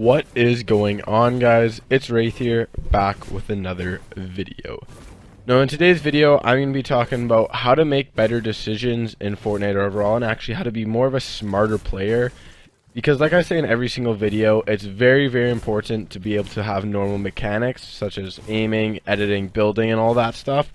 What is going on, guys? It's Wraith here, back with another video. Now in today's video I'm going to be talking about how to make better decisions in Fortnite overall, and actually how to be more of a smarter player. Because like I say in every single video, it's very important to be able to have normal mechanics such as aiming, editing, building, and all that stuff.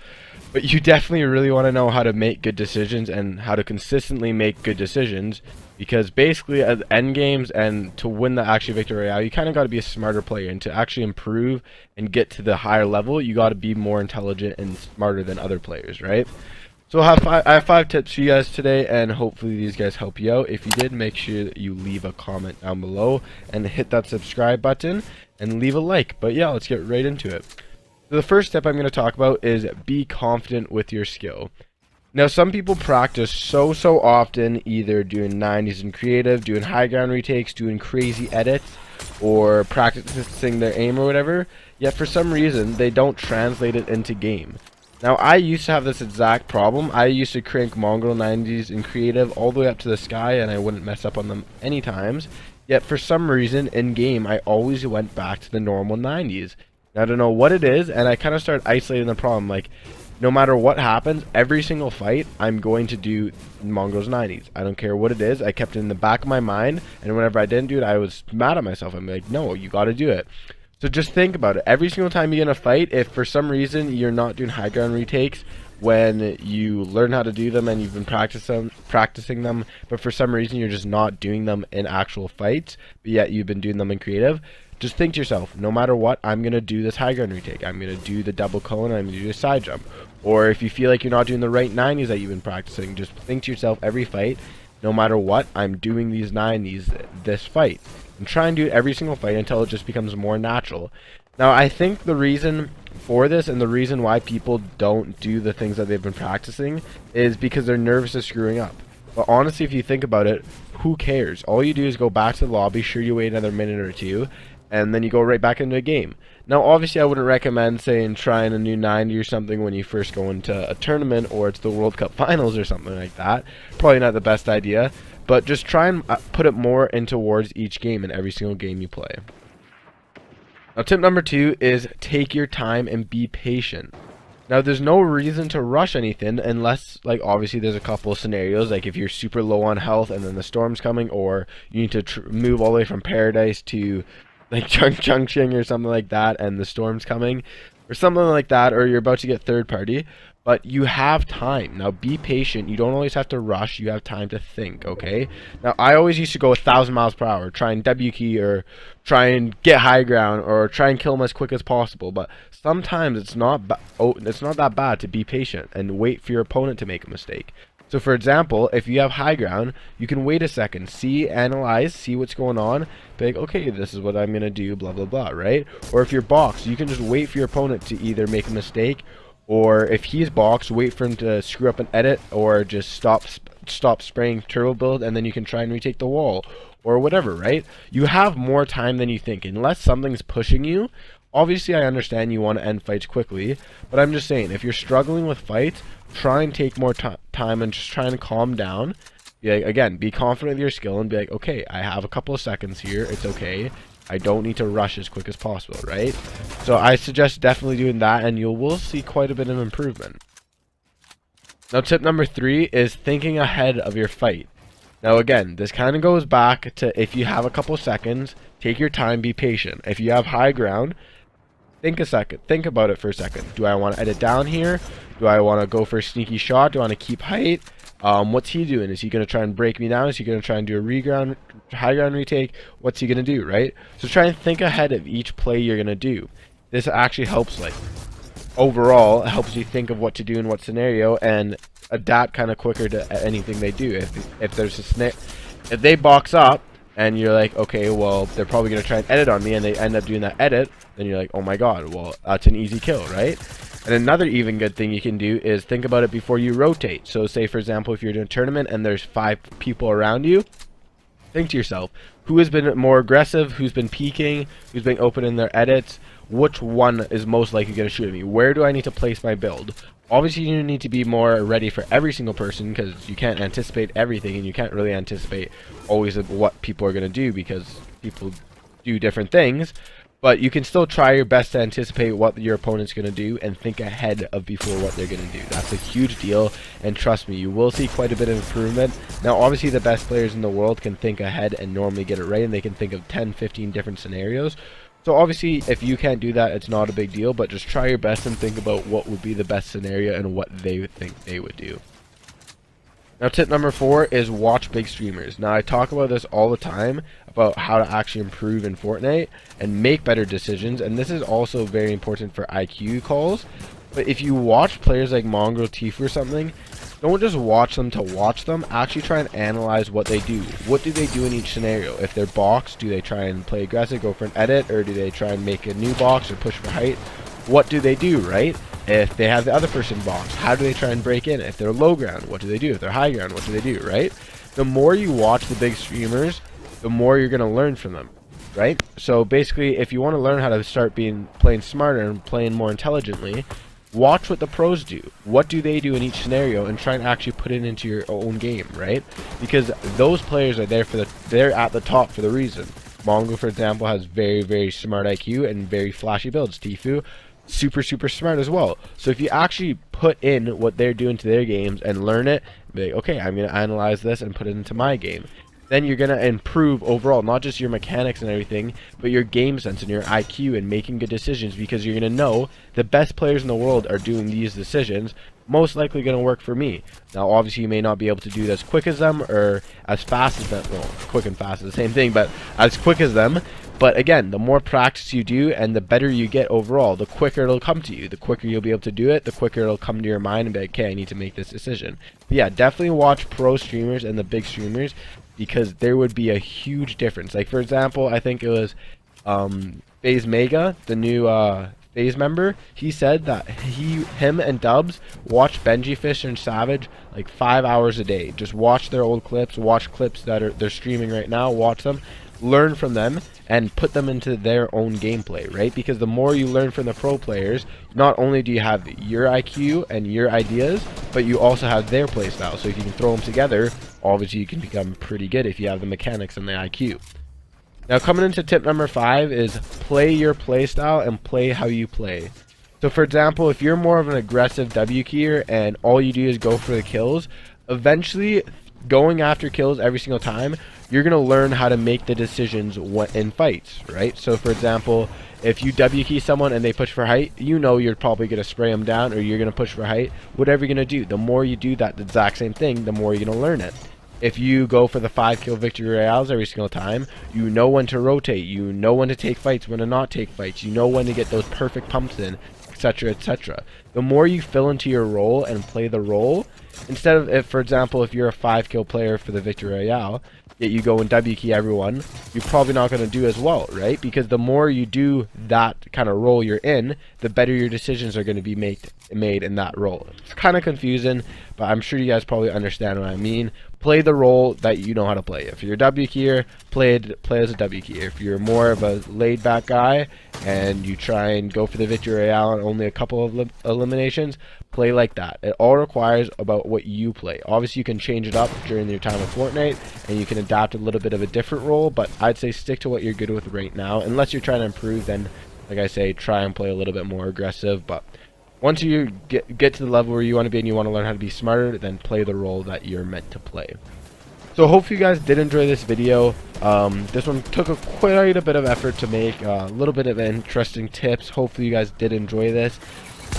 But you definitely really want to know how to make good decisions and how to consistently make good decisions. Because basically at end games and to win the actual victory royale, you kind of got to be a smarter player, and to actually improve and get to the higher level, you got to be more intelligent and smarter than other players, right? So I have 5 tips for you guys today, and hopefully these guys help you out. If you did, make sure that you leave a comment down below and hit that subscribe button and leave a like. But yeah, let's get right into it. So the first step I'm going to talk about is be confident with your skill. Now some people practice so often, either doing 90s in creative, doing high ground retakes, doing crazy edits, or practicing their aim or whatever, yet for some reason they don't translate it into game. Now I used to have this exact problem. I used to crank mongrel 90s in creative all the way up to the sky, and I wouldn't mess up on them any times, yet for some reason in game I always went back to the normal 90s. Now, I don't know what it is, and I kind of started isolating the problem. Like, no matter what happens, every single fight, I'm going to do mongrels 90s. I don't care what it is. I kept it in the back of my mind, and whenever I didn't do it, I was mad at myself. I'm like, no, you got to do it. So just think about it. Every single time you're in a fight, if for some reason you're not doing high ground retakes when you learn how to do them and you've been practicing them, but for some reason you're just not doing them in actual fights, but yet you've been doing them in creative, just think to yourself, no matter what, I'm going to do this high ground retake. I'm going to do the double cone, I'm going to do a side jump. Or if you feel like you're not doing the right 90s that you've been practicing, just think to yourself, every fight, no matter what, I'm doing these 90s this fight. And try and do it every single fight until it just becomes more natural. Now, I think the reason for this and the reason why people don't do the things that they've been practicing is because they're nervous of screwing up. But honestly, if you think about it, who cares? All you do is go back to the lobby, sure you wait another minute or two, and then you go right back into a game. Now, obviously, I wouldn't recommend, saying, trying a new 90 or something when you first go into a tournament or it's the World Cup Finals or something like that. Probably not the best idea, but just try and put it more in towards each game in every single game you play. Now, tip number 2 is take your time and be patient. Now, there's no reason to rush anything unless, like, obviously there's a couple of scenarios, like if you're super low on health and then the storm's coming, or you need to move all the way from Paradise to like Junction or something like that, and the storm's coming, or something like that, or you're about to get third party, but you have time. Now be patient. You don't always have to rush. You have time to think, okay? Now I always used to go 1,000 miles per hour, try and W key, or try and get high ground, or try and kill them as quick as possible, but sometimes it's not that bad to be patient and wait for your opponent to make a mistake. So for example, if you have high ground, you can wait a second, analyze, see what's going on, be like, okay, this is what I'm going to do, blah, blah, blah, right? Or if you're boxed, you can just wait for your opponent to either make a mistake, or if he's boxed, wait for him to screw up an edit, or just stop spraying turbo build, and then you can try and retake the wall, or whatever, right? You have more time than you think, unless something's pushing you. Obviously, I understand you want to end fights quickly, but I'm just saying, if you're struggling with fights, try and take more time and just try and calm down. Again, be confident with your skill and be like, okay, I have a couple of seconds here, it's okay. I don't need to rush as quick as possible, right? So I suggest definitely doing that, and you will see quite a bit of improvement. Now, tip number 3 is thinking ahead of your fight. Now again, this kind of goes back to, if you have a couple seconds, take your time, be patient. If you have high ground, think about it for a second. Do I want to edit down here? Do I want to go for a sneaky shot? Do I want to keep height? What's he doing? Is he going to try and break me down? Is he going to try and do a high ground retake? What's he going to do, right? So try and think ahead of each play you're going to do. This actually helps, like, overall, it helps you think of what to do in what scenario and adapt kind of quicker to anything they do. If there's if they box up and you're like, okay, well, they're probably going to try and edit on me, and they end up doing that edit, then you're like, oh my god, well, that's an easy kill, right? And another even good thing you can do is think about it before you rotate. So say, for example, if you're doing a tournament and there's 5 people around you, think to yourself, who has been more aggressive, who's been peeking, who's been opening their edits, which one is most likely going to shoot at me? Where do I need to place my build? Obviously, you need to be more ready for every single person, because you can't anticipate everything, and you can't really anticipate always what people are going to do, because people do different things, but you can still try your best to anticipate what your opponent's going to do and think ahead of before what they're going to do. That's a huge deal, and trust me, you will see quite a bit of improvement. Now, obviously, the best players in the world can think ahead and normally get it right, and they can think of 10, 15 different scenarios. So obviously, if you can't do that, it's not a big deal, but just try your best and think about what would be the best scenario and what they would think they would do. Now, tip number 4 is watch big streamers. Now, I talk about this all the time, about how to actually improve in Fortnite and make better decisions, and this is also very important for IQ calls. But if you watch players like Mongrel, Tifu or something, don't just watch them to watch them, actually try and analyze what they do. What do they do in each scenario? If they're boxed, do they try and play aggressive, go for an edit, or do they try and make a new box or push for height? What do they do, right? If they have the other person boxed, how do they try and break in? If they're low ground, what do they do? If they're high ground, what do they do, right? The more you watch the big streamers, the more you're going to learn from them, right? So basically, if you want to learn how to start playing smarter and playing more intelligently, watch what the pros do. What do they do in each scenario, and try and actually put it into your own game, right? Because those players are they're at the top for the reason. Mongo, for example, has very, very smart IQ and very flashy builds. Tifu, super smart as well. So if you actually put in what they're doing to their games and learn it, be like, okay, I'm going to analyze this and put it into my game, then you're going to improve overall, not just your mechanics and everything, but your game sense and your IQ and making good decisions, because you're going to know the best players in the world are doing these decisions, most likely going to work for me. Now, obviously, you may not be able to do it as quick as them or as fast as them. Well, quick and fast is the same thing, but as quick as them. But again, the more practice you do and the better you get overall, the quicker it'll come to you. The quicker you'll be able to do it, the quicker it'll come to your mind and be like, okay, I need to make this decision. But yeah, definitely watch pro streamers and the big streamers, because there would be a huge difference. Like, for example, I think it was FaZe Mega, the new FaZe member. He said that him and Dubs watch Benji Fish and Savage like 5 hours a day. Just watch their old clips, watch clips that they're streaming right now, watch them, learn from them, and put them into their own gameplay, right? Because the more you learn from the pro players, not only do you have your IQ and your ideas, but you also have their playstyle. So if you can throw them together, obviously you can become pretty good if you have the mechanics and the IQ. Now, coming into tip number 5 is play your playstyle and play how you play. So for example, if you're more of an aggressive W keyer and all you do is go for the kills, eventually going after kills every single time, you're going to learn how to make the decisions in fights, right? So for example, if you W key someone and they push for height, you know you're probably going to spray them down, or you're going to push for height, whatever you're going to do. The more you do that, the exact same thing, the more you're going to learn it. If you go for the 5-kill victory royales every single time, you know when to rotate, you know when to take fights, when to not take fights, you know when to get those perfect pumps in, etc, etc. The more you fill into your role and play the role, instead of, if for example, if you're a 5-kill player for the victory royale, yet you go and W key everyone, you're probably not going to do as well, right? Because the more you do that kind of role you're in, the better your decisions are going to be made in that role. It's kind of confusing, but I'm sure you guys probably understand what I mean. Play the role that you know how to play. If you're a W keyer, play as a W keyer. If you're more of a laid back guy and you try and go for the victory royale and only a couple of eliminations, play like that. It all requires about what you play. Obviously, you can change it up during your time of Fortnite, and you can adapt a little bit of a different role, but I'd say stick to what you're good with right now. Unless you're trying to improve, then, like I say, try and play a little bit more aggressive. But once you get to the level where you want to be and you want to learn how to be smarter, then play the role that you're meant to play. So hopefully you guys did enjoy this video. This one took quite a bit of effort to make, a little bit of interesting tips. Hopefully you guys did enjoy this.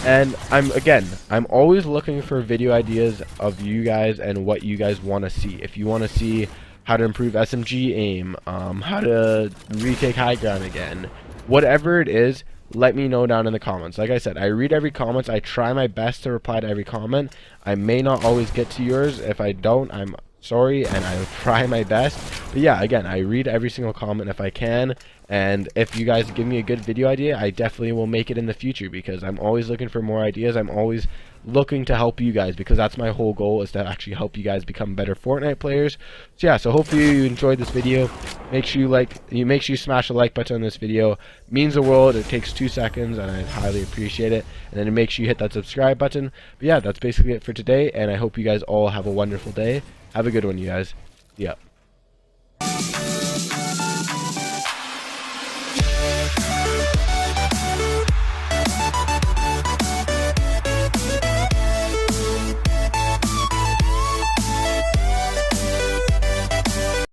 And I'm always looking for video ideas of you guys and what you guys want to see. If you want to see how to improve SMG aim, how to retake high ground again, whatever it is, let me know down in the comments. Like I said, I read every comment. I try my best to reply to every comment. I may not always get to yours. If I don't, I'm sorry, and I will try my best. But yeah, again, I read every single comment if I can, and if you guys give me a good video idea, I definitely will make it in the future, because I'm always looking for more ideas. I'm always looking to help you guys, because that's my whole goal, is to actually help you guys become better Fortnite players. So yeah, so hopefully you enjoyed this video. Make sure you smash the like button on this video. It means the world. It takes 2 seconds, and I highly appreciate it. And then make sure you hit that subscribe button. But yeah, that's basically it for today, and I hope you guys all have a wonderful day. Have a good one, you guys. Yeah.